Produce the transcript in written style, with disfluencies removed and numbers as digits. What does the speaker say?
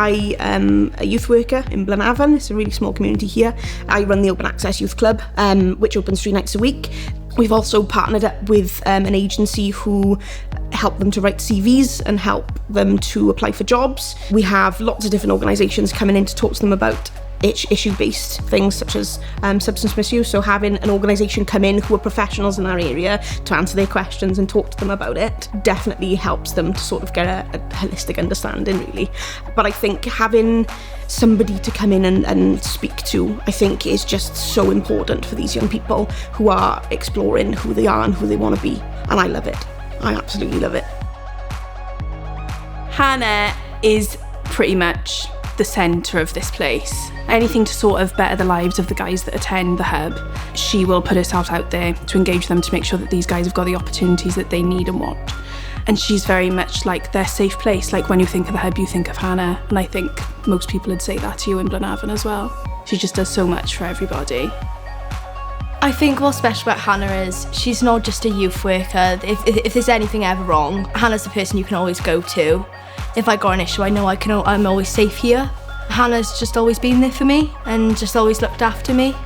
I am a youth worker in Blaenavon. It's a really small community here. I run the Open Access Youth Club, which opens 3 nights a week. We've also partnered up with an agency who help them to write CVs and help them to apply for jobs. We have lots of different organisations coming in to talk to them about issue-based things such as substance misuse, so having an organisation come in who are professionals in our area to answer their questions and talk to them about it definitely helps them to sort of get a holistic understanding, really. But I think having somebody to come in and speak to, I think, is just so important for these young people who are exploring who they are and who they want to be, and I love it. I absolutely love it. Hannah is pretty much the centre of this place. Anything to sort of better the lives of the guys that attend the hub, she will put herself out there to engage them, to make sure that these guys have got the opportunities that they need and want. And she's very much like their safe place. Like when you think of the hub, you think of Hannah, and I think most people would say that to you in Blaenavon as well. She just does so much for everybody. I think what's special about Hannah is she's not just a youth worker. If there's anything ever wrong, Hannah's the person you can always go to. If I got an issue, I know I'm always safe here. Hannah's just always been there for me and just always looked after me.